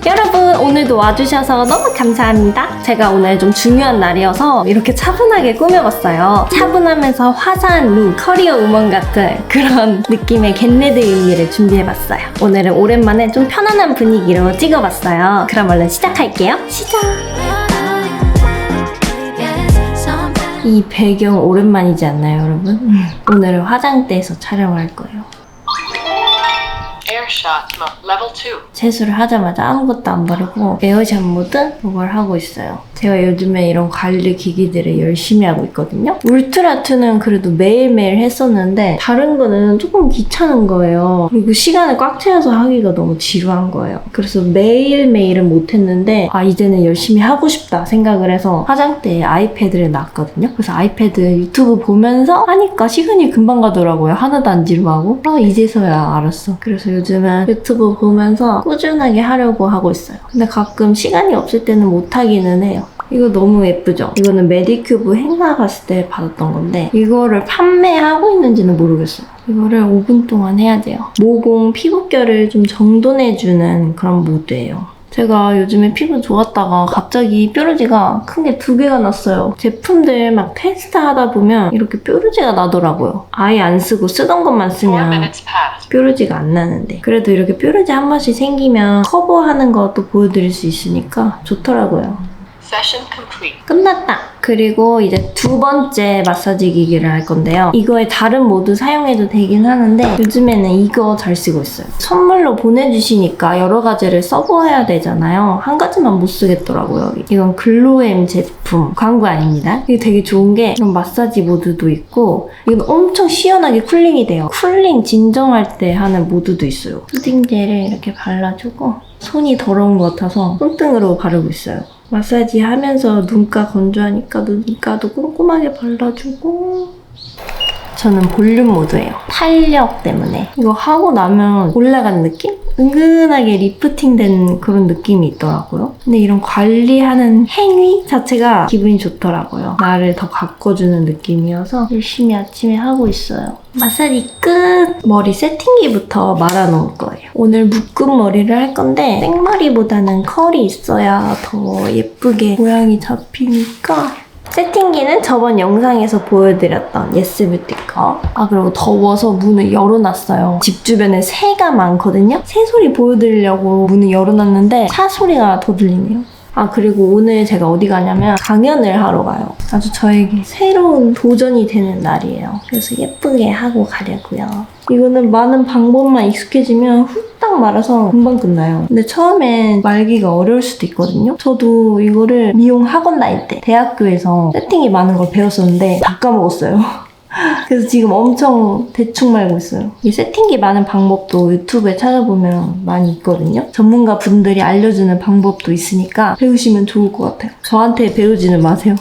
여러분 오늘도 와주셔서 너무 감사합니다. 제가 오늘 좀 중요한 날이어서 이렇게 차분하게 꾸며봤어요. 차분하면서 화사한 룩, 커리어 우먼 같은 그런 느낌의 겟레드 의미를 준비해봤어요. 오늘은 오랜만에 좀 편안한 분위기로 찍어봤어요. 그럼 얼른 시작할게요. 시작! 이 배경 오랜만이지 않나요, 여러분? 오늘은 화장대에서 촬영을 할 거예요. 에어샷 모드 레벨 2. 세수를 하자마자 아무것도 안 바르고 에어샷 모드 그걸 하고 있어요. 제가 요즘에 이런 관리 기기들을 열심히 하고 있거든요. 울트라트는 그래도 매일매일 했었는데 다른 거는 조금 귀찮은 거예요. 그리고 시간을 꽉 채워서 하기가 너무 지루한 거예요. 그래서 매일매일은 못했는데 이제는 열심히 하고 싶다 생각을 해서 화장대에 아이패드를 놨거든요. 그래서 아이패드 유튜브 보면서 하니까 시간이 금방 가더라고요. 하나도 안 지루하고 이제서야 알았어. 그래서 요즘은 유튜브 보면서 꾸준하게 하려고 하고 있어요. 근데 가끔 시간이 없을 때는 못하기는 해요. 이거 너무 예쁘죠? 이거는 메디큐브 행사 갔을 때 받았던 건데 이거를 판매하고 있는지는 모르겠어요. 이거를 5분 동안 해야 돼요. 모공 피부결을 좀 정돈해주는 그런 모드예요. 제가 요즘에 피부 좋았다가 갑자기 뾰루지가 큰 게 2개가 났어요. 제품들 막 테스트하다 보면 이렇게 뾰루지가 나더라고요. 아예 안 쓰고 쓰던 것만 4 쓰면 minutes passed. 뾰루지가 안 나는데 그래도 이렇게 뾰루지 한 번씩 생기면 커버하는 것도 보여드릴 수 있으니까 좋더라고요. Session complete. 끝났다! 그리고 이제 2번째 마사지 기기를 할 건데요. 이거에 다른 모드 사용해도 되긴 하는데 요즘에는 이거 잘 쓰고 있어요. 선물로 보내주시니까 여러 가지를 써보아야 되잖아요. 한 가지만 못 쓰겠더라고요. 이건 글로엠 제품. 광고 아닙니다. 이게 되게 좋은 게 이런 마사지 모드도 있고 이건 엄청 시원하게 쿨링이 돼요. 쿨링 진정할 때 하는 모드도 있어요. 푸딩젤을 이렇게 발라주고 손이 더러운 것 같아서 손등으로 바르고 있어요. 마사지 하면서 눈가 건조하니까 눈가도 꼼꼼하게 발라주고 저는 볼륨 모드예요. 탄력 때문에 이거 하고 나면 올라간 느낌? 은근하게 리프팅된 그런 느낌이 있더라고요. 근데 이런 관리하는 행위 자체가 기분이 좋더라고요. 나를 더 가꿔주는 느낌이어서 열심히 아침에 하고 있어요. 마사지 끝! 머리 세팅기부터 말아놓을 거예요. 오늘 묶은 머리를 할 건데 생머리보다는 컬이 있어야 더 예쁘게 모양이 잡히니까 세팅기는 저번 영상에서 보여드렸던 예스뷰티 거. 그리고 더워서 문을 열어놨어요. 집 주변에 새가 많거든요. 새 소리 보여드리려고 문을 열어놨는데 차 소리가 더 들리네요. 그리고 오늘 제가 어디 가냐면 강연을 하러 가요. 아주 저에게 새로운 도전이 되는 날이에요. 그래서 예쁘게 하고 가려고요. 이거는 많은 방법만 익숙해지면 후딱 말아서 금방 끝나요. 근데 처음엔 말기가 어려울 수도 있거든요. 저도 이거를 미용 학원 다닐 때 대학교에서 세팅이 많은 걸 배웠었는데 다 까먹었어요. 그래서 지금 엄청 대충 말고 있어요. 이 세팅기 많은 방법도 유튜브에 찾아보면 많이 있거든요. 전문가 분들이 알려주는 방법도 있으니까 배우시면 좋을 것 같아요. 저한테 배우지는 마세요.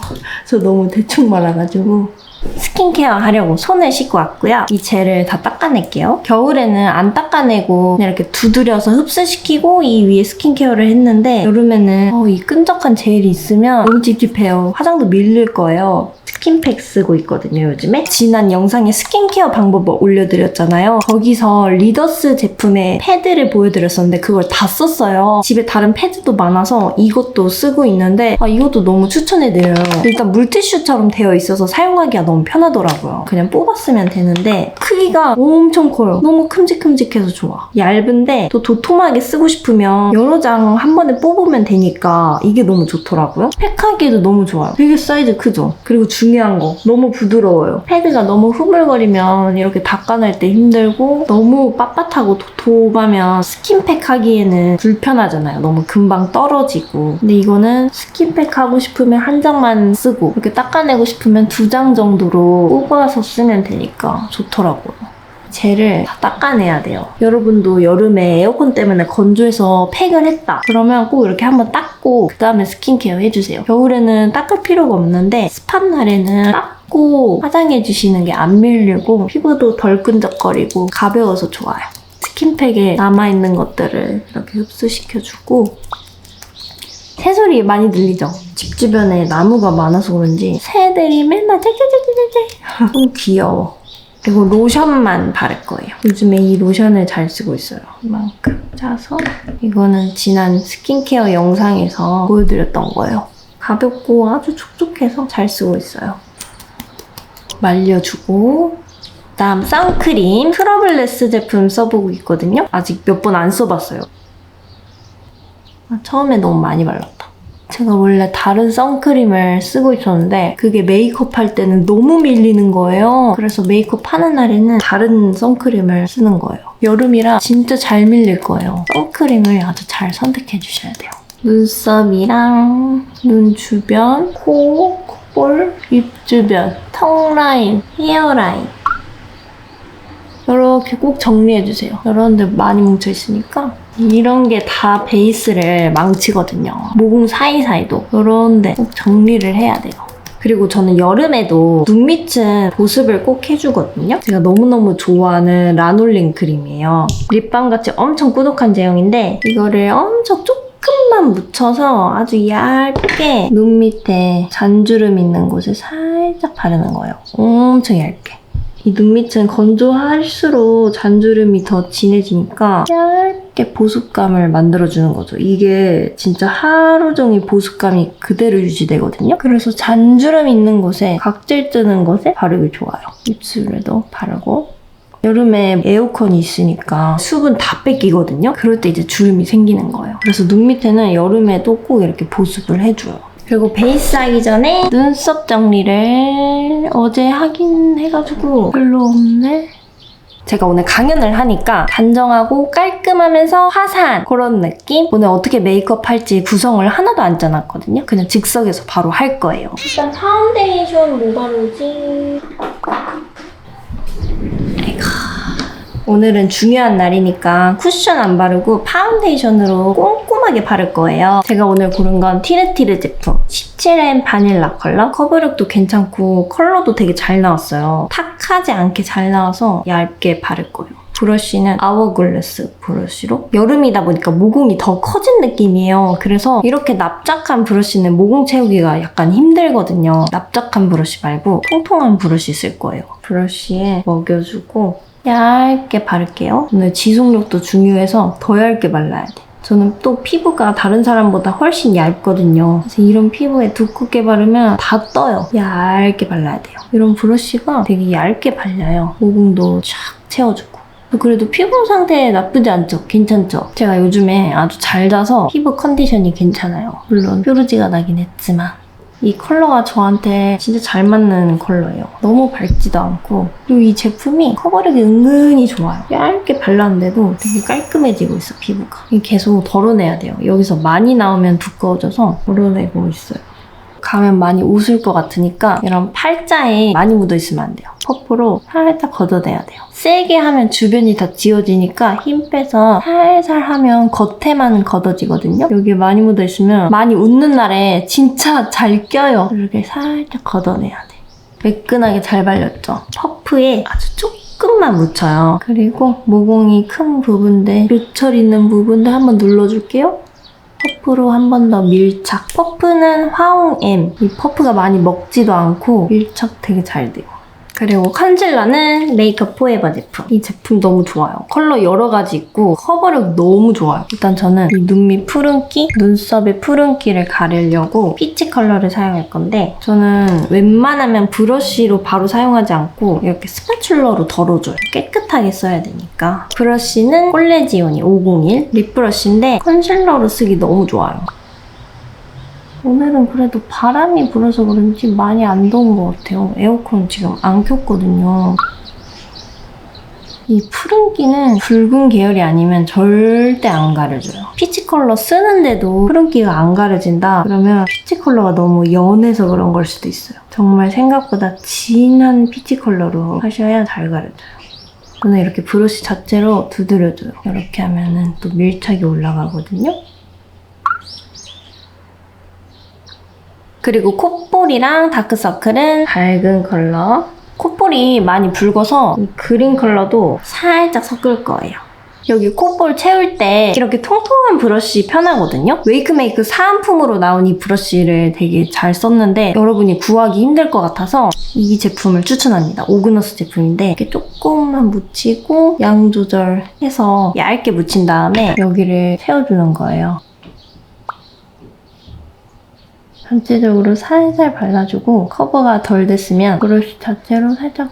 저 너무 대충 말아가지고. 스킨케어 하려고 손을 씻고 왔고요. 이 젤을 다 닦아낼게요. 겨울에는 안 닦아내고 그냥 이렇게 두드려서 흡수시키고 이 위에 스킨케어를 했는데 여름에는 이 끈적한 젤이 있으면 너무 찝찝해요. 화장도 밀릴 거예요. 스킨팩 쓰고 있거든요, 요즘에. 지난 영상에 스킨케어 방법을 올려드렸잖아요. 거기서 리더스 제품의 패드를 보여드렸었는데 그걸 다 썼어요. 집에 다른 패드도 많아서 이것도 쓰고 있는데 이것도 너무 추천해드려요. 일단 물티슈처럼 되어 있어서 사용하기가 너무 편하더라고요. 그냥 뽑았으면 되는데 크기가 엄청 커요. 너무 큼직큼직해서 좋아. 얇은데 또 도톰하게 쓰고 싶으면 여러 장 한 번에 뽑으면 되니까 이게 너무 좋더라고요. 팩하기에도 너무 좋아요. 되게 사이즈 크죠? 그리고 중요한 거 너무 부드러워요. 패드가 너무 흐물거리면 이렇게 닦아낼 때 힘들고 너무 빳빳하고 도톰하면 스킨팩 하기에는 불편하잖아요. 너무 금방 떨어지고. 근데 이거는 스킨팩 하고 싶으면 한 장만 쓰고 이렇게 닦아내고 싶으면 2장 정도로 뽑아서 쓰면 되니까 좋더라고요. 젤을 다 닦아내야 돼요. 여러분도 여름에 에어컨 때문에 건조해서 팩을 했다. 그러면 꼭 이렇게 한번 닦고 그 다음에 스킨케어 해주세요. 겨울에는 닦을 필요가 없는데 습한 날에는 닦고 화장해주시는 게 안 밀리고 피부도 덜 끈적거리고 가벼워서 좋아요. 스킨팩에 남아있는 것들을 이렇게 흡수시켜주고 새소리 많이 들리죠? 집 주변에 나무가 많아서 그런지 새들이 맨날 짹짹짹짹짹 너무 귀여워. 그리고 로션만 바를 거예요. 요즘에 이 로션을 잘 쓰고 있어요. 이만큼 짜서 이거는 지난 스킨케어 영상에서 보여드렸던 거예요. 가볍고 아주 촉촉해서 잘 쓰고 있어요. 말려주고 그다음 선크림 트러블레스 제품 써보고 있거든요. 아직 몇 번 안 써봤어요. 처음에 너무 많이 발랐다. 제가 원래 다른 선크림을 쓰고 있었는데 그게 메이크업 할 때는 너무 밀리는 거예요. 그래서 메이크업 하는 날에는 다른 선크림을 쓰는 거예요. 여름이라 진짜 잘 밀릴 거예요. 선크림을 아주 잘 선택해 주셔야 돼요. 눈썹이랑 눈 주변, 코, 콧볼, 입 주변, 턱 라인, 헤어라인 이렇게 꼭 정리해주세요. 이런 데 많이 뭉쳐있으니까 이런 게 다 베이스를 망치거든요. 모공 사이사이도 이런 데 꼭 정리를 해야 돼요. 그리고 저는 여름에도 눈 밑은 보습을 꼭 해주거든요. 제가 너무너무 좋아하는 라놀린 크림이에요. 립밤같이 엄청 꾸덕한 제형인데 이거를 엄청 조금만 묻혀서 아주 얇게 눈 밑에 잔주름 있는 곳에 살짝 바르는 거예요. 엄청 얇게. 이 눈 밑은 건조할수록 잔주름이 더 진해지니까 얇게 보습감을 만들어주는 거죠. 이게 진짜 하루 종일 보습감이 그대로 유지되거든요. 그래서 잔주름 있는 곳에, 각질 뜨는 곳에 바르기 좋아요. 입술에도 바르고. 여름에 에어컨이 있으니까 수분 다 뺏기거든요. 그럴 때 이제 주름이 생기는 거예요. 그래서 눈 밑에는 여름에도 꼭 이렇게 보습을 해줘요. 그리고 베이스 하기 전에 눈썹 정리를 어제 하긴 해가지고 별로 없네. 제가 오늘 강연을 하니까 단정하고 깔끔하면서 화사한 그런 느낌? 오늘 어떻게 메이크업 할지 구성을 하나도 안 짜놨거든요. 그냥 즉석에서 바로 할 거예요. 일단 파운데이션 뭐 바르지? 오늘은 중요한 날이니까 쿠션 안 바르고 파운데이션으로 꼼꼼하게 바를 거예요. 제가 오늘 고른 건 티르티르 제품 17M 바닐라 컬러. 커버력도 괜찮고 컬러도 되게 잘 나왔어요. 탁하지 않게 잘 나와서 얇게 바를 거예요. 브러쉬는 아워글래스 브러쉬로. 여름이다 보니까 모공이 더 커진 느낌이에요. 그래서 이렇게 납작한 브러쉬는 모공 채우기가 약간 힘들거든요. 납작한 브러쉬 말고 통통한 브러쉬 쓸 거예요. 브러쉬에 먹여주고 얇게 바를게요. 오늘 지속력도 중요해서 더 얇게 발라야 돼. 저는 또 피부가 다른 사람보다 훨씬 얇거든요. 그래서 이런 피부에 두껍게 바르면 다 떠요. 얇게 발라야 돼요. 이런 브러쉬가 되게 얇게 발려요. 모공도 쫙 채워주고. 그래도 피부 상태 나쁘지 않죠? 괜찮죠? 제가 요즘에 아주 잘 자서 피부 컨디션이 괜찮아요. 물론 뾰루지가 나긴 했지만. 이 컬러가 저한테 진짜 잘 맞는 컬러예요. 너무 밝지도 않고 그리고 이 제품이 커버력이 은근히 좋아요. 얇게 발랐는데도 되게 깔끔해지고 있어, 피부가. 계속 덜어내야 돼요. 여기서 많이 나오면 두꺼워져서 덜어내고 있어요. 가면 많이 웃을 것 같으니까 이런 팔자에 많이 묻어있으면 안 돼요. 퍼프로 살짝 걷어내야 돼요. 세게 하면 주변이 다 지워지니까 힘 빼서 살살 하면 겉에만 걷어지거든요. 여기 많이 묻어있으면 많이 웃는 날에 진짜 잘 껴요. 이렇게 살짝 걷어내야 돼. 매끈하게 잘 발렸죠? 퍼프에 아주 조금만 묻혀요. 그리고 모공이 큰 부분들, 요철 있는 부분들 한번 눌러줄게요. 퍼프로 한 번 더 밀착. 퍼프는 화홍 M. 이 퍼프가 많이 먹지도 않고 밀착 되게 잘 돼요. 그리고 컨실러는 메이크업 포에버 제품. 이 제품 너무 좋아요. 컬러 여러 가지 있고 커버력 너무 좋아요. 일단 저는 이 눈 밑 푸른기, 눈썹의 푸른기를 가리려고 피치 컬러를 사용할 건데 저는 웬만하면 브러쉬로 바로 사용하지 않고 이렇게 스파츌러로 덜어줘요. 깨끗하게 써야 되니까. 브러쉬는 콜레지오니 501 립브러쉬인데 컨실러로 쓰기 너무 좋아요. 오늘은 그래도 바람이 불어서 그런지 많이 안 더운 것 같아요. 에어컨 지금 안 켰거든요. 이 푸른기는 붉은 계열이 아니면 절대 안 가려져요. 피치 컬러 쓰는데도 푸른기가 안 가려진다? 그러면 피치 컬러가 너무 연해서 그런 걸 수도 있어요. 정말 생각보다 진한 피치 컬러로 하셔야 잘 가려져요. 저는 이렇게 브러쉬 자체로 두드려줘요. 이렇게 하면은 또 밀착이 올라가거든요. 그리고 콧볼이랑 다크서클은 밝은 컬러. 콧볼이 많이 붉어서 이 그린 컬러도 살짝 섞을 거예요. 여기 콧볼 채울 때 이렇게 통통한 브러쉬 편하거든요. 웨이크메이크 사은품으로 나온 이 브러쉬를 되게 잘 썼는데 여러분이 구하기 힘들 것 같아서 이 제품을 추천합니다. 오그너스 제품인데 이렇게 조금만 묻히고 양 조절해서 얇게 묻힌 다음에 여기를 채워주는 거예요. 전체적으로 살살 발라주고 커버가 덜 됐으면 브러쉬 자체로 살짝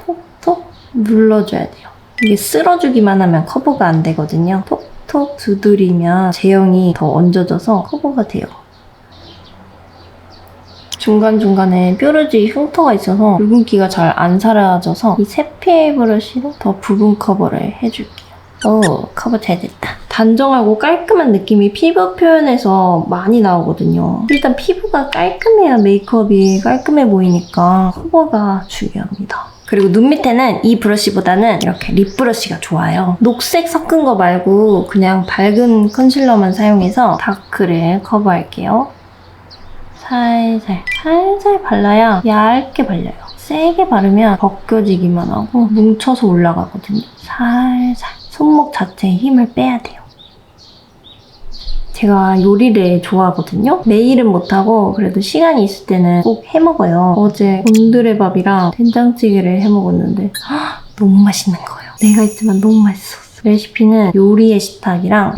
톡톡 눌러줘야 돼요. 이게 쓸어주기만 하면 커버가 안 되거든요. 톡톡 두드리면 제형이 더 얹어져서 커버가 돼요. 중간중간에 뾰루지 흉터가 있어서 붉은기가 잘 안 사라져서 이 세피엘 브러쉬로 더 부분 커버를 해줄게요. 오, 커버 잘 됐다. 단정하고 깔끔한 느낌이 피부 표현에서 많이 나오거든요. 일단 피부가 깔끔해야 메이크업이 깔끔해 보이니까 커버가 중요합니다. 그리고 눈 밑에는 이 브러쉬보다는 이렇게 립 브러쉬가 좋아요. 녹색 섞은 거 말고 그냥 밝은 컨실러만 사용해서 다크를 커버할게요. 살살 발라야 얇게 발려요. 세게 바르면 벗겨지기만 하고 뭉쳐서 올라가거든요. 살살 손목 자체에 힘을 빼야 돼요. 제가 요리를 좋아하거든요. 매일은 못하고 그래도 시간이 있을 때는 꼭 해먹어요. 어제 곤드레밥이랑 된장찌개를 해먹었는데 너무 맛있는 거예요. 내가 했지만 너무 맛있었어. 레시피는 요리의 식탁이랑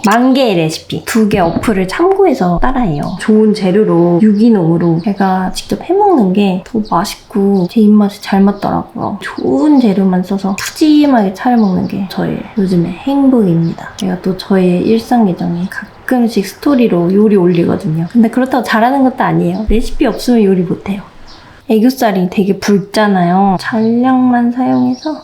만개의 레시피 2개 어플을 참고해서 따라해요. 좋은 재료로 유기농으로 제가 직접 해먹는 게 더 맛있고 제 입맛에 잘 맞더라고요. 좋은 재료만 써서 푸짐하게 차려먹는 게 저의 요즘의 행복입니다. 제가 또 저의 일상 계정에 가끔씩 스토리로 요리 올리거든요. 근데 그렇다고 잘하는 것도 아니에요. 레시피 없으면 요리 못해요. 애교살이 되게 붉잖아요. 잔량만 사용해서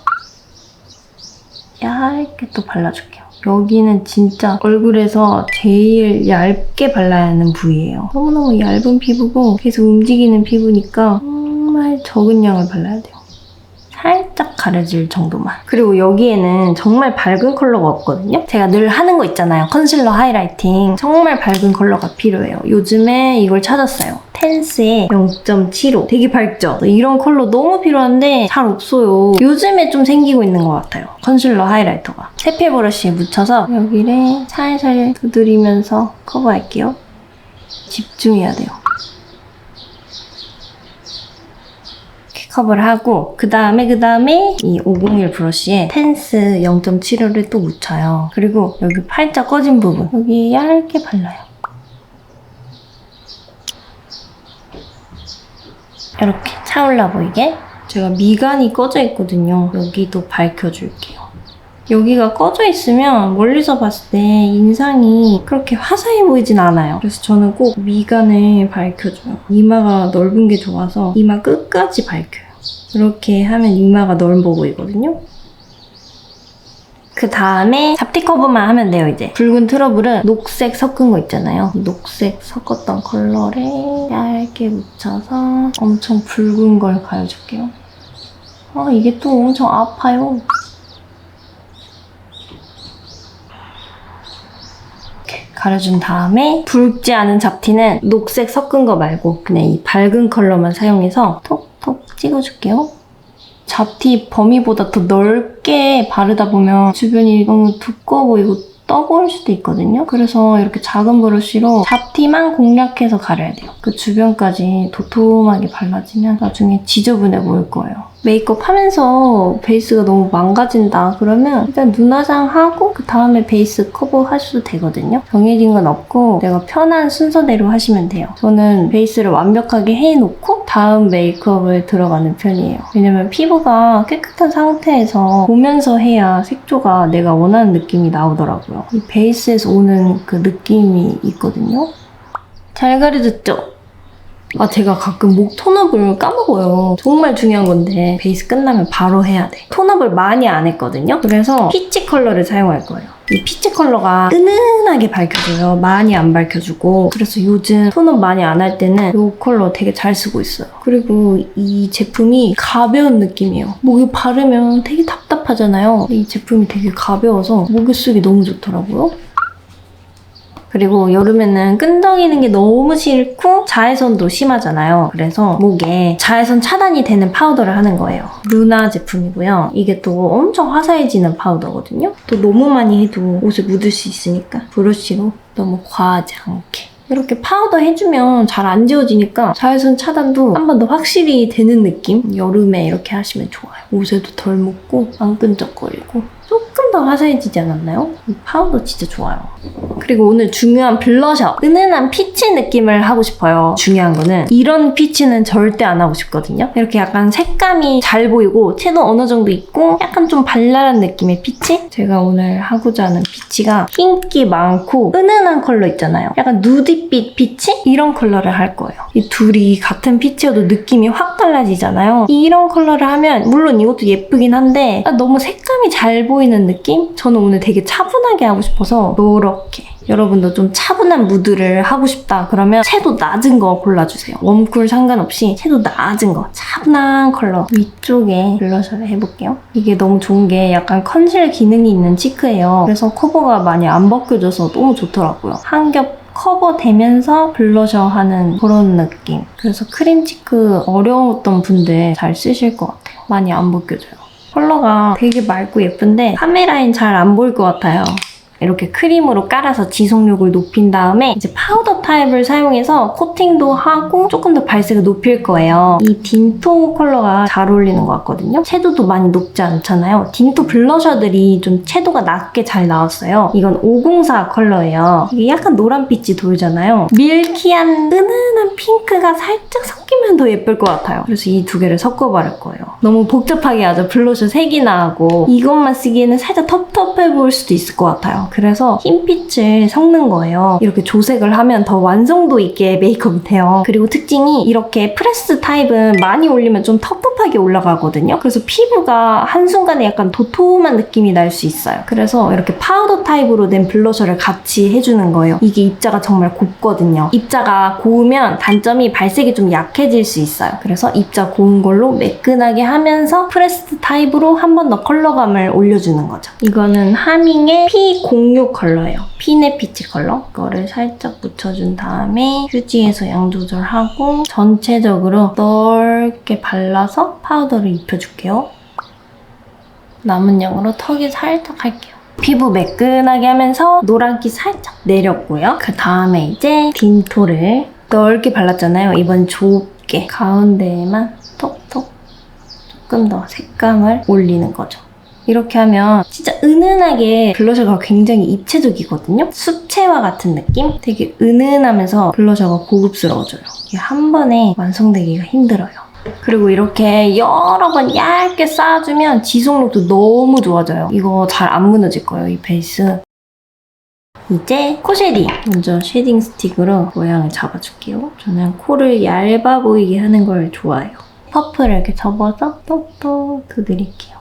얇게 또 발라줄게요. 여기는 진짜 얼굴에서 제일 얇게 발라야 하는 부위예요. 너무너무 얇은 피부고 계속 움직이는 피부니까 정말 적은 양을 발라야 돼요. 살짝 가려질 정도만. 그리고 여기에는 정말 밝은 컬러가 없거든요. 제가 늘 하는 거 있잖아요. 컨실러 하이라이팅. 정말 밝은 컬러가 필요해요. 요즘에 이걸 찾았어요. 텐스의 0.75. 되게 밝죠? 이런 컬러 너무 필요한데 잘 없어요. 요즘에 좀 생기고 있는 것 같아요. 컨실러 하이라이터가. 세필 브러쉬에 묻혀서 여기를 살살 두드리면서 커버할게요. 집중해야 돼요. 커버를 하고 그 다음에 이 501 브러쉬에 텐스 0.75를 또 묻혀요. 그리고 여기 팔자 꺼진 부분 여기 얇게 발라요. 이렇게 차올라 보이게. 제가 미간이 꺼져 있거든요. 여기도 밝혀줄게요. 여기가 꺼져 있으면 멀리서 봤을 때 인상이 그렇게 화사해 보이진 않아요. 그래서 저는 꼭 미간을 밝혀줘요. 이마가 넓은 게 좋아서 이마 끝까지 밝혀요. 이렇게 하면 이마가 넓어 보이거든요. 그 다음에 잡티 커버만 하면 돼요, 이제. 붉은 트러블은 녹색 섞은 거 있잖아요. 녹색 섞었던 컬러를 얇게 묻혀서 엄청 붉은 걸 가려줄게요. 이게 또 엄청 아파요. 이렇게 가려준 다음에 붉지 않은 잡티는 녹색 섞은 거 말고 그냥 이 밝은 컬러만 사용해서 톡톡 찍어줄게요. 잡티 범위보다 더 넓게 바르다 보면 주변이 너무 두꺼워 보이고 떠 보일 수도 있거든요. 그래서 이렇게 작은 브러쉬로 잡티만 공략해서 가려야 돼요. 그 주변까지 도톰하게 발라지면 나중에 지저분해 보일 거예요. 메이크업 하면서 베이스가 너무 망가진다 그러면 일단 눈 화장하고 그 다음에 베이스 커버 하셔도 되거든요. 정해진 건 없고 내가 편한 순서대로 하시면 돼요. 저는 베이스를 완벽하게 해놓고 다음 메이크업을 들어가는 편이에요. 왜냐면 피부가 깨끗한 상태에서 보면서 해야 색조가 내가 원하는 느낌이 나오더라고요. 이 베이스에서 오는 그 느낌이 있거든요. 잘 가려졌죠? 제가 가끔 목 톤업을 까먹어요. 정말 중요한 건데 베이스 끝나면 바로 해야 돼. 톤업을 많이 안 했거든요. 그래서 피치 컬러를 사용할 거예요. 이 피치 컬러가 은은하게 밝혀줘요. 많이 안 밝혀주고. 그래서 요즘 톤업 많이 안 할 때는 이 컬러 되게 잘 쓰고 있어요. 그리고 이 제품이 가벼운 느낌이에요. 목에 바르면 되게 답답하잖아요. 근데 이 제품이 되게 가벼워서 목에 쓰기 너무 좋더라고요. 그리고 여름에는 끈적이는 게 너무 싫고 자외선도 심하잖아요. 그래서 목에 자외선 차단이 되는 파우더를 하는 거예요. 루나 제품이고요. 이게 또 엄청 화사해지는 파우더거든요. 또 너무 많이 해도 옷에 묻을 수 있으니까 브러쉬로 너무 과하지 않게 이렇게 파우더 해주면 잘 안 지워지니까 자외선 차단도 한 번 더 확실히 되는 느낌? 여름에 이렇게 하시면 좋아요. 옷에도 덜 묻고 안 끈적거리고 조금 더 화사해지지 않았나요? 이 파우더 진짜 좋아요. 그리고 오늘 중요한 블러셔. 은은한 피치 느낌을 하고 싶어요. 중요한 거는 이런 피치는 절대 안 하고 싶거든요. 이렇게 약간 색감이 잘 보이고 채도 어느 정도 있고 약간 좀 발랄한 느낌의 피치? 제가 오늘 하고자 하는 피치가 흰기 많고 은은한 컬러 있잖아요. 약간 누디빛 피치? 이런 컬러를 할 거예요. 이 둘이 같은 피치여도 느낌이 확 달라지잖아요. 이런 컬러를 하면 물론 이것도 예쁘긴 한데 너무 색감이 잘 보이는 느낌? 저는 오늘 되게 차분하게 하고 싶어서 이렇게 여러분도 좀 차분한 무드를 하고 싶다 그러면 채도 낮은 거 골라주세요. 웜쿨 상관없이 채도 낮은 거 차분한 컬러 위쪽에 블러셔를 해볼게요. 이게 너무 좋은 게 약간 컨실 기능이 있는 치크예요. 그래서 커버가 많이 안 벗겨져서 너무 좋더라고요. 한 겹 커버되면서 블러셔 하는 그런 느낌. 그래서 크림 치크 어려웠던 분들 잘 쓰실 것 같아요. 많이 안 벗겨져요. 컬러가 되게 맑고 예쁜데 카메라엔 잘 안 보일 것 같아요. 이렇게 크림으로 깔아서 지속력을 높인 다음에 이제 파우더 타입을 사용해서 코팅도 하고 조금 더 발색을 높일 거예요. 이 딘토 컬러가 잘 어울리는 것 같거든요. 채도도 많이 높지 않잖아요. 딘토 블러셔들이 좀 채도가 낮게 잘 나왔어요. 이건 504 컬러예요. 이게 약간 노란빛이 돌잖아요. 밀키한 은은한 핑크가 살짝 섞이면 더 예쁠 것 같아요. 그래서 이 두 개를 섞어 바를 거예요. 너무 복잡하게 하죠. 블러셔 3개나 하고 이것만 쓰기에는 살짝 텁텁해 보일 수도 있을 것 같아요. 그래서 흰빛을 섞는 거예요. 이렇게 조색을 하면 더 완성도 있게 메이크업이 돼요. 그리고 특징이 이렇게 프레스 타입은 많이 올리면 좀 텁텁하게 올라가거든요. 그래서 피부가 한순간에 약간 도톰한 느낌이 날 수 있어요. 그래서 이렇게 파우더 타입으로 된 블러셔를 같이 해주는 거예요. 이게 입자가 정말 곱거든요. 입자가 고우면 단점이 발색이 좀 약해질 수 있어요. 그래서 입자 고운 걸로 매끈하게 하면서 프레스 타입으로 한 번 더 컬러감을 올려주는 거죠. 이거는 하밍의 P06 컬러예요. 피네 피치 컬러. 이거를 살짝 묻혀준 다음에 휴지에서 양 조절하고 전체적으로 넓게 발라서 파우더를 입혀줄게요. 남은 양으로 턱에 살짝 할게요. 피부 매끈하게 하면서 노란기 살짝 내렸고요. 그 다음에 이제 딘토를 넓게 발랐잖아요. 이번 좁게 가운데에만 톡톡 조금 더 색감을 올리는 거죠. 이렇게 하면 진짜 은은하게 블러셔가 굉장히 입체적이거든요. 수채화 같은 느낌? 되게 은은하면서 블러셔가 고급스러워져요. 이게 한 번에 완성되기가 힘들어요. 그리고 이렇게 여러 번 얇게 쌓아주면 지속력도 너무 좋아져요. 이거 잘 안 무너질 거예요, 이 베이스. 이제 코 쉐딩! 먼저 쉐딩 스틱으로 모양을 잡아줄게요. 저는 코를 얇아 보이게 하는 걸 좋아해요. 퍼프를 이렇게 접어서 똑똑 두드릴게요.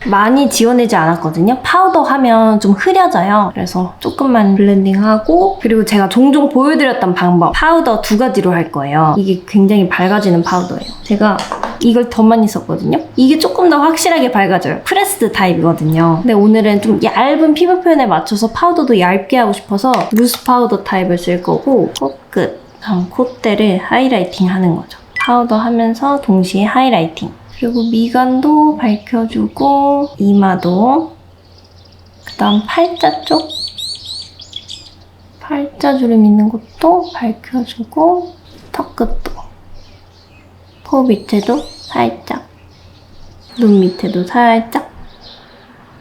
많이 지워내지 않았거든요. 파우더 하면 좀 흐려져요. 그래서 조금만 블렌딩하고 그리고 제가 종종 보여드렸던 방법 파우더 2가지로 할 거예요. 이게 굉장히 밝아지는 파우더예요. 제가 이걸 더 많이 썼거든요. 이게 조금 더 확실하게 밝아져요. 프레스드 타입이거든요. 근데 오늘은 좀 얇은 피부 표현에 맞춰서 파우더도 얇게 하고 싶어서 루스 파우더 타입을 쓸 거고 코끝, 다음 콧대를 하이라이팅 하는 거죠. 파우더 하면서 동시에 하이라이팅. 그리고 미간도 밝혀주고 이마도 그 다음 팔자 쪽 팔자주름 있는 곳도 밝혀주고 턱끝도 코 밑에도 살짝 눈 밑에도 살짝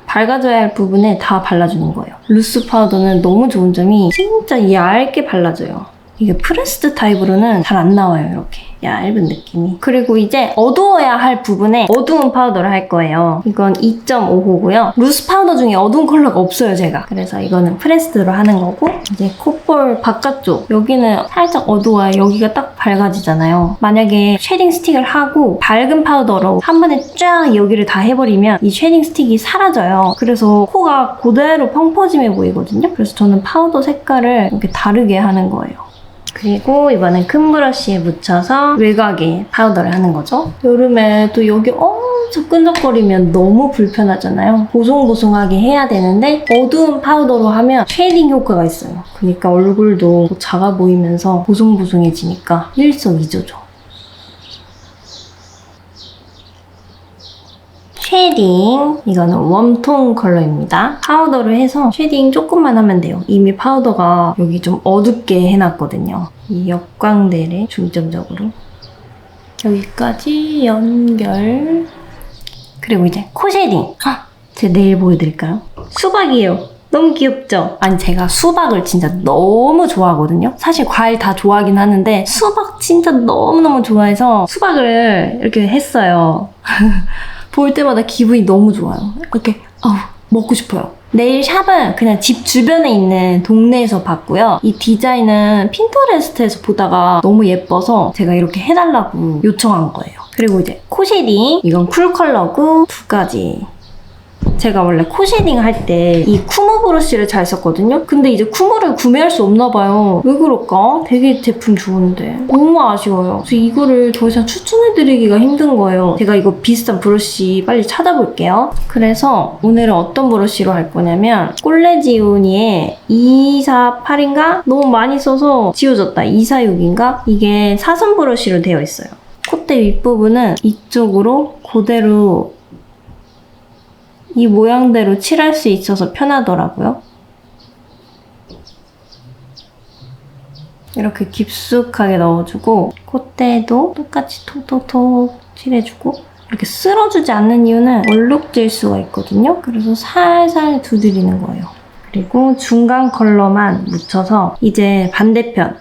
밝아져야 할 부분에 다 발라주는 거예요. 루스 파우더는 너무 좋은 점이 진짜 얇게 발라져요. 이게 프레스드 타입으로는 잘 안 나와요. 이렇게 얇은 느낌이. 그리고 이제 어두워야 할 부분에 어두운 파우더를 할 거예요. 이건 2.5호고요. 루스 파우더 중에 어두운 컬러가 없어요, 제가. 그래서 이거는 프레스드로 하는 거고 이제 콧볼 바깥쪽 여기는 살짝 어두워야 여기가 딱 밝아지잖아요. 만약에 쉐딩 스틱을 하고 밝은 파우더로 한 번에 쫙 여기를 다 해버리면 이 쉐딩 스틱이 사라져요. 그래서 코가 그대로 펑퍼짐해 보이거든요. 그래서 저는 파우더 색깔을 이렇게 다르게 하는 거예요. 그리고 이번엔 큰 브러쉬에 묻혀서 외곽에 파우더를 하는 거죠. 여름에 또 여기 엄청 끈적거리면 너무 불편하잖아요. 보송보송하게 해야 되는데 어두운 파우더로 하면 쉐이딩 효과가 있어요. 그러니까 얼굴도 작아 보이면서 보송보송해지니까 일석이조죠. 쉐딩, 이거는 웜톤 컬러입니다. 파우더를 해서 쉐딩 조금만 하면 돼요. 이미 파우더가 여기 좀 어둡게 해놨거든요. 이 역광대를 중점적으로 여기까지 연결. 그리고 이제 코 쉐딩. 제 내일 보여드릴까요? 수박이에요. 너무 귀엽죠? 아니 제가 수박을 진짜 너무 좋아하거든요. 사실 과일 다 좋아하긴 하는데 수박 진짜 너무너무 좋아해서 수박을 이렇게 했어요. 볼 때마다 기분이 너무 좋아요. 이렇게 먹고 싶어요. 네일 샵은 그냥 집 주변에 있는 동네에서 봤고요. 이 디자인은 핀터레스트에서 보다가 너무 예뻐서 제가 이렇게 해달라고 요청한 거예요. 그리고 이제 코 쉐딩. 이건 쿨 컬러고 두 가지. 제가 원래 코 쉐딩 할 때 이 쿠무 브러쉬를 잘 썼거든요. 근데 이제 쿠무를 구매할 수 없나 봐요. 왜 그럴까? 되게 제품 좋은데 너무 아쉬워요. 그래서 이거를 더 이상 추천해드리기가 힘든 거예요. 제가 이거 비슷한 브러쉬 빨리 찾아볼게요. 그래서 오늘은 어떤 브러쉬로 할 거냐면 꼴레지오니의 248인가? 너무 많이 써서 지워졌다. 246인가? 이게 사선 브러쉬로 되어 있어요. 콧대 윗부분은 이쪽으로 그대로 이 모양대로 칠할 수 있어서 편하더라고요. 이렇게 깊숙하게 넣어주고 콧대도 똑같이 톡톡톡 칠해주고 이렇게 쓸어주지 않는 이유는 얼룩질 수가 있거든요. 그래서 살살 두드리는 거예요. 그리고 중간 컬러만 묻혀서 이제 반대편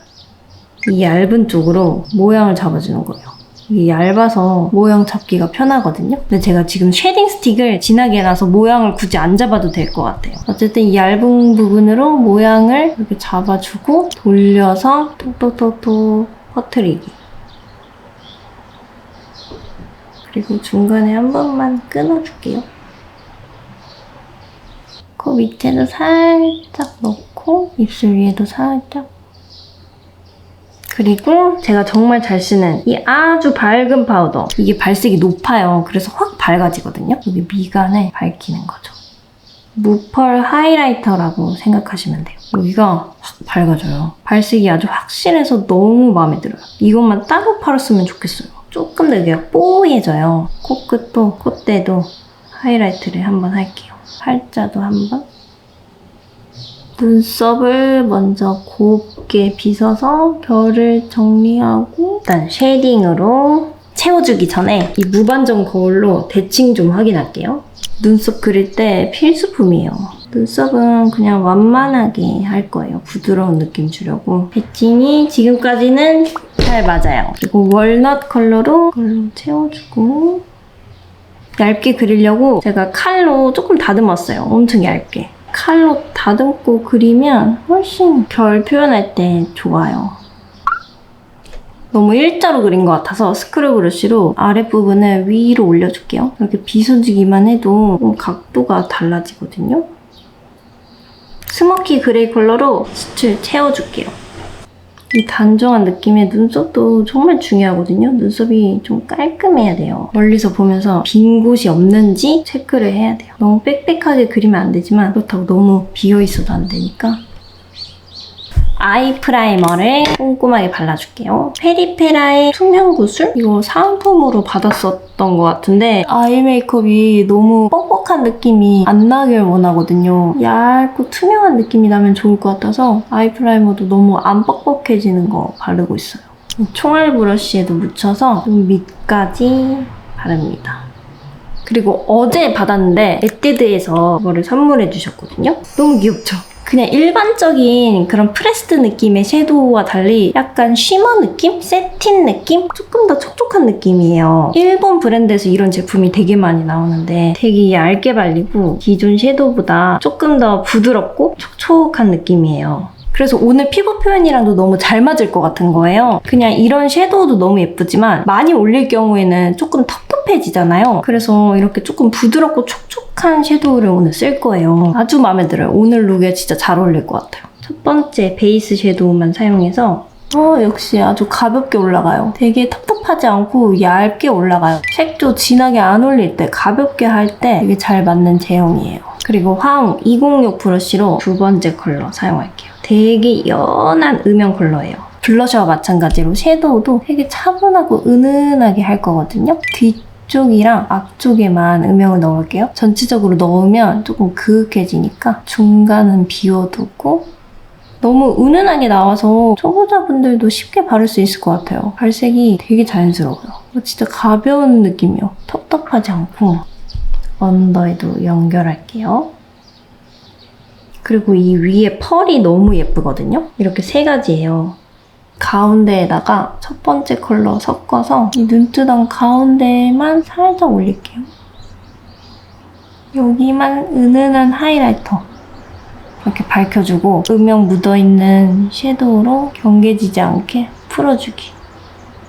이 얇은 쪽으로 모양을 잡아주는 거예요. 이게 얇아서 모양 잡기가 편하거든요. 근데 제가 지금 쉐딩 스틱을 진하게 해놔서 모양을 굳이 안 잡아도 될 것 같아요. 어쨌든 이 얇은 부분으로 모양을 이렇게 잡아주고 돌려서 톡톡톡톡 퍼뜨리기. 그리고 중간에 한 번만 끊어줄게요. 코 밑에도 살짝 넣고 입술 위에도 살짝. 그리고 제가 정말 잘 쓰는 이 아주 밝은 파우더. 이게 발색이 높아요. 그래서 확 밝아지거든요. 여기 미간에 밝히는 거죠. 무펄 하이라이터라고 생각하시면 돼요. 여기가 확 밝아져요. 발색이 아주 확실해서 너무 마음에 들어요. 이것만 따로 팔았으면 좋겠어요. 조금 더 여기가 뽀얘져요. 코끝도 콧대도 하이라이트를 한번 할게요. 팔자도 한번. 눈썹을 먼저 곱게 빗어서 결을 정리하고 일단 쉐딩으로 채워주기 전에 이 무반전 거울로 대칭 좀 확인할게요. 눈썹 그릴 때 필수품이에요. 눈썹은 그냥 완만하게 할 거예요. 부드러운 느낌 주려고. 대칭이 지금까지는 잘 맞아요. 그리고 월넛 컬러로 채워주고 얇게 그리려고 제가 칼로 조금 다듬었어요. 엄청 얇게. 칼로 다듬고 그리면 훨씬 결 표현할 때 좋아요. 너무 일자로 그린 것 같아서 스크류 브러쉬로 아랫부분을 위로 올려줄게요. 이렇게 빗어주기만 해도 각도가 달라지거든요. 스모키 그레이 컬러로 수출 채워줄게요. 이 단정한 느낌의 눈썹도 정말 중요하거든요. 눈썹이 좀 깔끔해야 돼요. 멀리서 보면서 빈 곳이 없는지 체크를 해야 돼요. 너무 빽빽하게 그리면 안 되지만 그렇다고 너무 비어있어도 안 되니까. 아이 프라이머를 꼼꼼하게 발라줄게요. 페리페라의 투명 구슬? 이거 사은품으로 받았었던 것 같은데 아이 메이크업이 너무 뻑뻑한 느낌이 안 나길 원하거든요. 얇고 투명한 느낌이 나면 좋을 것 같아서 아이 프라이머도 너무 안 뻑뻑해지는 거 바르고 있어요. 총알 브러쉬에도 묻혀서 좀 밑까지 바릅니다. 그리고 어제 받았는데 에뛰드에서 이거를 선물해 주셨거든요. 너무 귀엽죠? 그냥 일반적인 그런 프레스드 느낌의 섀도우와 달리 약간 쉬머 느낌? 세틴 느낌? 조금 더 촉촉한 느낌이에요. 일본 브랜드에서 이런 제품이 되게 많이 나오는데 되게 얇게 발리고 기존 섀도우보다 조금 더 부드럽고 촉촉한 느낌이에요. 그래서 오늘 피부 표현이랑도 너무 잘 맞을 것 같은 거예요. 그냥 이런 섀도우도 너무 예쁘지만 많이 올릴 경우에는 조금 텁텁해지잖아요. 그래서 이렇게 조금 부드럽고 촉촉한 섀도우를 오늘 쓸 거예요. 아주 마음에 들어요. 오늘 룩에 진짜 잘 어울릴 것 같아요. 첫 번째 베이스 섀도우만 사용해서 역시 아주 가볍게 올라가요. 되게 텁텁하지 않고 얇게 올라가요. 색도 진하게 안 올릴 때, 가볍게 할 때 되게 잘 맞는 제형이에요. 그리고 화웅 206 브러쉬로 두 번째 컬러 사용할게요. 되게 연한 음영 컬러예요. 블러셔와 마찬가지로 섀도우도 되게 차분하고 은은하게 할 거거든요. 뒤쪽이랑 앞쪽에만 음영을 넣을게요. 전체적으로 넣으면 조금 그윽해지니까 중간은 비워두고 너무 은은하게 나와서 초보자분들도 쉽게 바를 수 있을 것 같아요. 발색이 되게 자연스러워요. 진짜 가벼운 느낌이요. 텁텁하지 않고 언더에도 연결할게요. 그리고 이 위에 펄이 너무 예쁘거든요. 이렇게 세 가지예요. 가운데에다가 첫 번째 컬러 섞어서 이 눈두덩 가운데만 살짝 올릴게요. 여기만 은은한 하이라이터 이렇게 밝혀주고 음영 묻어있는 섀도우로 경계지지 않게 풀어주기.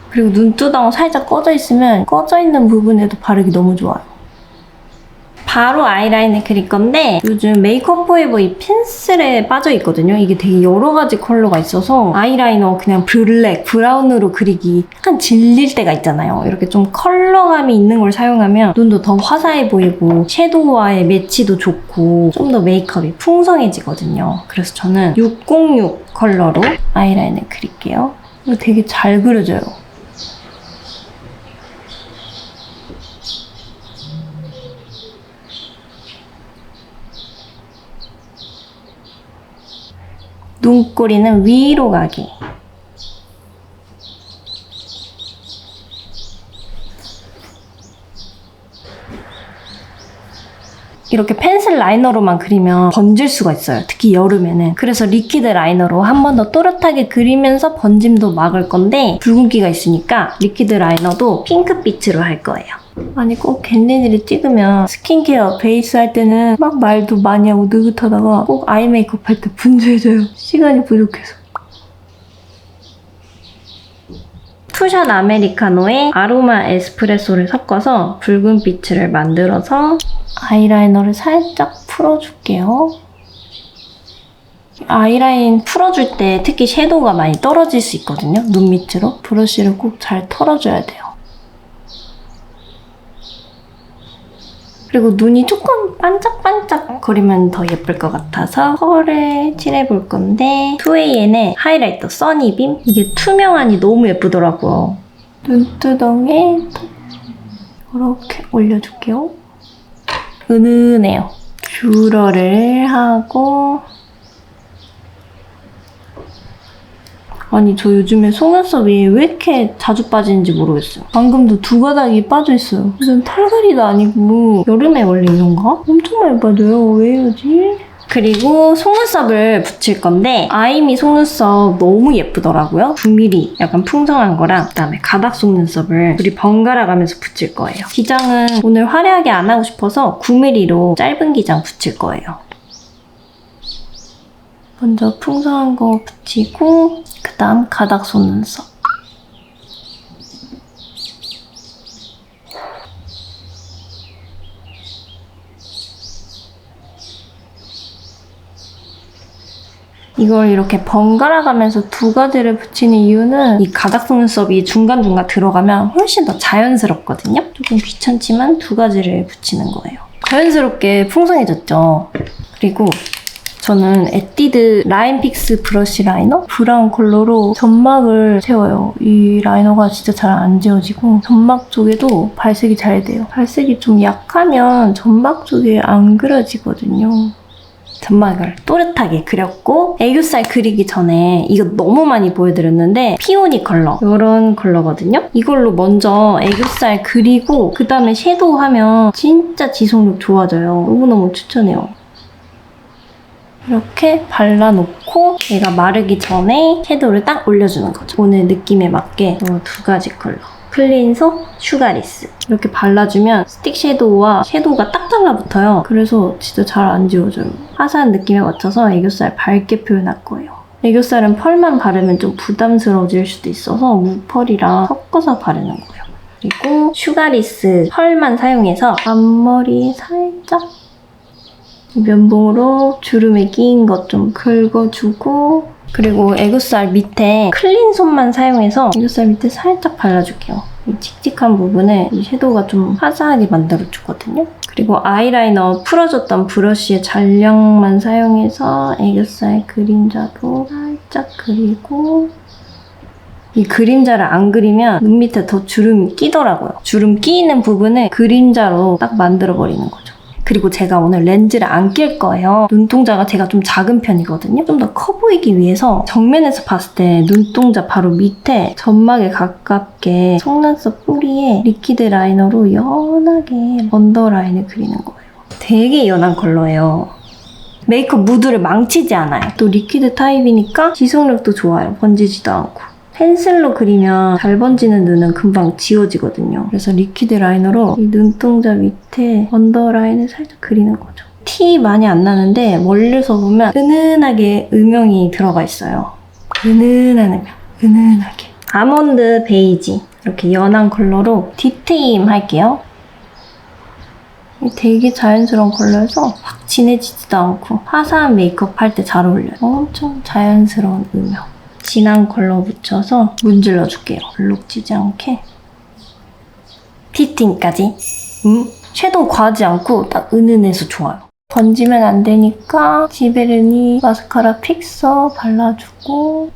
그리고 눈두덩 살짝 꺼져 있으면 꺼져 있는 부분에도 바르기 너무 좋아요. 바로 아이라인을 그릴 건데 요즘 메이크업 포에버 이 펜슬에 빠져 있거든요. 이게 되게 여러 가지 컬러가 있어서 아이라이너 그냥 블랙, 브라운으로 그리기 약간 질릴 때가 있잖아요. 이렇게 좀 컬러감이 있는 걸 사용하면 눈도 더 화사해 보이고 섀도우와의 매치도 좋고 좀 더 메이크업이 풍성해지거든요. 그래서 저는 606 컬러로 아이라인을 그릴게요. 이거 되게 잘 그려져요. 눈꼬리는 위로 가기. 이렇게 펜슬 라이너로만 그리면 번질 수가 있어요. 특히 여름에는. 그래서 리퀴드 라이너로 한 번 더 또렷하게 그리면서 번짐도 막을 건데 붉은기가 있으니까 리퀴드 라이너도 핑크빛으로 할 거예요. 아니 꼭 겟레디를 찍으면 스킨케어 베이스 할 때는 막 말도 많이 하고 느긋하다가 꼭 아이 메이크업 할 때 분주해져요. 시간이 부족해서. 투샷 아메리카노에 아로마 에스프레소를 섞어서 붉은 빛을 만들어서 아이라이너를 살짝 풀어줄게요. 아이라인 풀어줄 때 특히 섀도우가 많이 떨어질 수 있거든요. 눈 밑으로. 브러쉬를 꼭 잘 털어줘야 돼요. 그리고 눈이 조금 반짝반짝 거리면 더 예쁠 것 같아서 펄을 칠해볼 건데 2AN의 하이라이터 써니빔? 이게 투명하니 너무 예쁘더라고요. 눈두덩에 이렇게 올려줄게요. 은은해요. 뷰러를 하고 아니 저 요즘에 속눈썹이 왜 이렇게 자주 빠지는지 모르겠어요. 방금도 두 가닥이 빠져있어요. 무슨 털갈이도 아니고 여름에 원래 이런가? 엄청 많이 빠져요. 왜 이러지? 그리고 속눈썹을 붙일 건데 아이미 속눈썹 너무 예쁘더라고요. 9mm 약간 풍성한 거랑 그다음에 가닥 속눈썹을 둘이 번갈아 가면서 붙일 거예요. 기장은 오늘 화려하게 안 하고 싶어서 9mm로 짧은 기장 붙일 거예요. 먼저 풍성한 거 붙이고 그 다음 가닥 속눈썹. 이걸 이렇게 번갈아 가면서 두 가지를 붙이는 이유는 이 가닥 속눈썹이 중간중간 들어가면 훨씬 더 자연스럽거든요. 조금 귀찮지만 두 가지를 붙이는 거예요. 자연스럽게 풍성해졌죠. 그리고 저는 에뛰드 라인픽스 브러쉬 라이너 브라운 컬러로 점막을 채워요. 이 라이너가 진짜 잘 안 지워지고 점막 쪽에도 발색이 잘 돼요. 발색이 좀 약하면 점막 쪽에 안 그려지거든요. 점막을 또렷하게 그렸고 애교살 그리기 전에 이거 너무 많이 보여드렸는데 피오니 컬러 이런 컬러거든요. 이걸로 먼저 애교살 그리고 그 다음에 섀도우 하면 진짜 지속력 좋아져요. 너무너무 추천해요. 이렇게 발라놓고 얘가 마르기 전에 섀도우를 딱 올려주는 거죠. 오늘 느낌에 맞게 두 가지 컬러. 클린서, 슈가리스. 이렇게 발라주면 스틱 섀도우와 섀도우가 딱 달라붙어요. 그래서 진짜 잘 안 지워져요. 화사한 느낌에 맞춰서 애교살 밝게 표현할 거예요. 애교살은 펄만 바르면 좀 부담스러워질 수도 있어서 무펄이랑 섞어서 바르는 거예요. 그리고 슈가리스 펄만 사용해서 앞머리 살짝 면봉으로 주름에 끼인 것 좀 긁어주고 그리고 애교살 밑에 클린 솜만 사용해서 애교살 밑에 살짝 발라줄게요. 이 칙칙한 부분을 이 섀도우가 좀 화사하게 만들어주거든요. 그리고 아이라이너 풀어줬던 브러쉬의 잔량만 사용해서 애교살 그림자도 살짝 그리고 이 그림자를 안 그리면 눈 밑에 더 주름이 끼더라고요. 주름 끼이는 부분을 그림자로 딱 만들어버리는 거죠. 그리고 제가 오늘 렌즈를 안 낄 거예요. 눈동자가 제가 좀 작은 편이거든요. 좀 더 커 보이기 위해서 정면에서 봤을 때 눈동자 바로 밑에 점막에 가깝게 속눈썹 뿌리에 리퀴드 라이너로 연하게 언더라인을 그리는 거예요. 되게 연한 컬러예요. 메이크업 무드를 망치지 않아요. 또 리퀴드 타입이니까 지속력도 좋아요. 번지지도 않고. 펜슬로 그리면 잘 번지는 눈은 금방 지워지거든요. 그래서 리퀴드 라이너로 이 눈동자 밑에 언더라인을 살짝 그리는 거죠. 티 많이 안 나는데 멀리서 보면 은은하게 음영이 들어가 있어요. 은은한 음영, 은은하게. 아몬드 베이지 이렇게 연한 컬러로 디테임 할게요. 되게 자연스러운 컬러여서 확 진해지지도 않고 화사한 메이크업 할 때 잘 어울려요. 엄청 자연스러운 음영. 진한 컬러 묻혀서 문질러 줄게요. 얼룩지지 않게. 피팅까지. 섀도우 과하지 않고 딱 은은해서 좋아요. 번지면 안 되니까 지베르니 마스카라 픽서 발라주고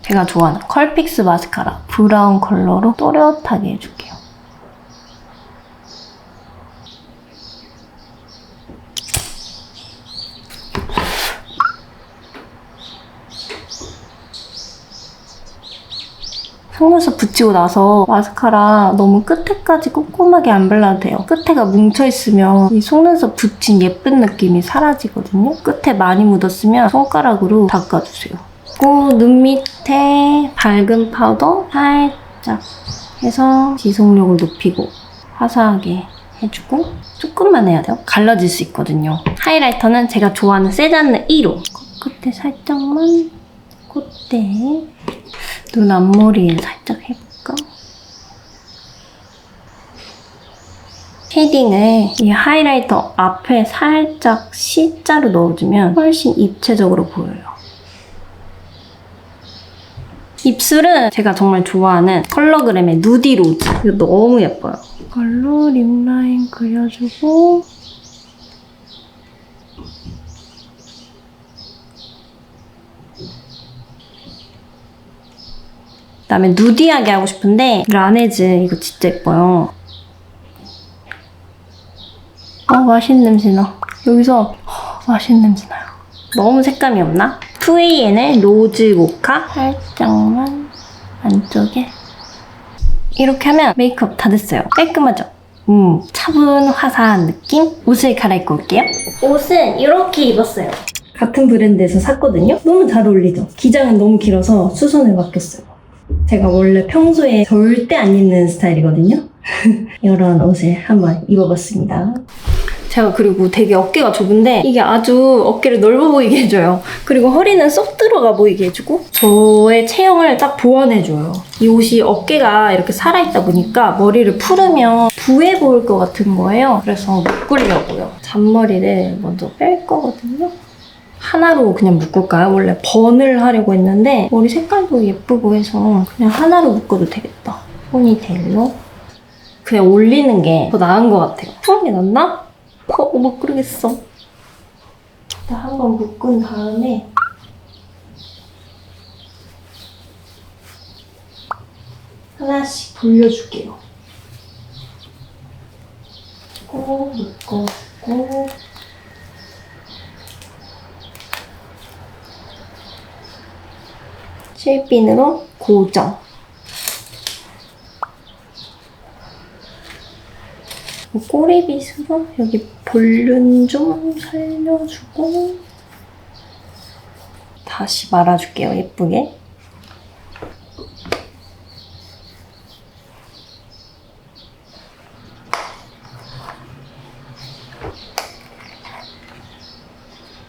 제가 좋아하는 컬픽스 마스카라 브라운 컬러로 또렷하게 해줄게요. 속눈썹 붙이고 나서 마스카라 너무 끝에까지 꼼꼼하게 안 발라도 돼요. 끝에가 뭉쳐있으면 이 속눈썹 붙인 예쁜 느낌이 사라지거든요. 끝에 많이 묻었으면 손가락으로 닦아주세요. 그리고 눈 밑에 밝은 파우더 살짝 해서 지속력을 높이고 화사하게 해주고 조금만 해야 돼요. 갈라질 수 있거든요. 하이라이터는 제가 좋아하는 세잔느 1호. 끝에 살짝만 콧대 눈 앞머리에 살짝 해볼까? 쉐딩을 이 하이라이터 앞에 살짝 C자로 넣어주면 훨씬 입체적으로 보여요. 입술은 제가 정말 좋아하는 컬러그램의 누디 로즈. 이거 너무 예뻐요. 이걸로 립라인 그려주고 그다음에 누디하게 하고 싶은데 라네즈 이거 진짜 예뻐요. 맛있는 냄새 나. 여기서 맛있는 냄새 나요. 너무 색감이 없나? 2AN의 로즈 모카 살짝만 안쪽에 이렇게 하면 메이크업 다 됐어요. 깔끔하죠? 차분 화사한 느낌? 옷을 갈아입고 올게요. 옷은 이렇게 입었어요. 같은 브랜드에서 샀거든요. 너무 잘 어울리죠? 기장은 너무 길어서 수선을 맡겼어요. 제가 원래 평소에 절대 안 입는 스타일이거든요. 이런 옷을 한번 입어봤습니다. 제가 그리고 되게 어깨가 좁은데 이게 아주 어깨를 넓어 보이게 해줘요. 그리고 허리는 쏙 들어가 보이게 해주고 저의 체형을 딱 보완해줘요. 이 옷이 어깨가 이렇게 살아있다 보니까 머리를 풀으면 부해 보일 것 같은 거예요. 그래서 묶으려고요. 잔머리를 먼저 뺄 거거든요. 하나로 그냥 묶을까요? 원래 번을 하려고 했는데 머리 색깔도 예쁘고 해서 그냥 하나로 묶어도 되겠다. 포니테일로 그냥 올리는 게 더 나은 것 같아요. 푸는 게 낫나? 못 그러겠어. 일단 한번 묶은 다음에 하나씩 돌려줄게요. 꼭 묶어주고 실핀으로 고정. 꼬리빗으로 여기 볼륨 좀 살려주고 다시 말아줄게요. 예쁘게.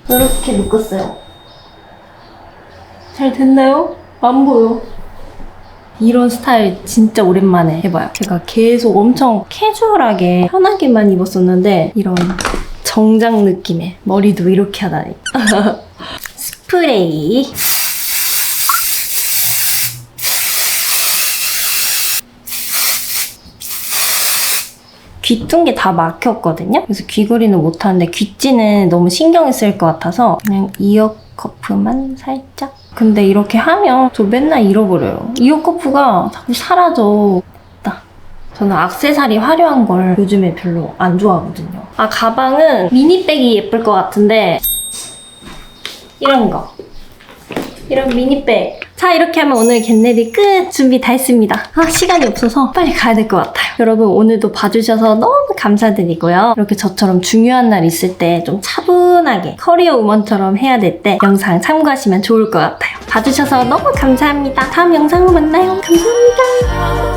이렇게 묶었어요. 잘 됐나요? 안 보여. 이런 스타일 진짜 오랜만에 해봐요. 제가 계속 엄청 캐주얼하게 편하게만 입었었는데 이런 정장 느낌의 머리도 이렇게 하다니. 스프레이. 귀뚱 게 다 막혔거든요. 그래서 귀걸이는 못하는데 귀찌는 너무 신경을 쓸 것 같아서 그냥 이어 커프만 살짝. 근데 이렇게 하면 저 맨날 잃어버려요. 이어 커프가 자꾸 사라져. 저는 액세서리 화려한 걸 요즘에 별로 안 좋아하거든요. 아, 가방은 미니백이 예쁠 것 같은데 이런 거. 이런 미니백. 자, 이렇게 하면 오늘 겟레디 끝! 준비 다 했습니다. 아, 시간이 없어서 빨리 가야 될 것 같아요. 여러분, 오늘도 봐주셔서 너무 감사드리고요. 이렇게 저처럼 중요한 날 있을 때 좀 차분하게 커리어 우먼처럼 해야 될 때 영상 참고하시면 좋을 것 같아요. 봐주셔서 너무 감사합니다. 다음 영상으로 만나요. 감사합니다.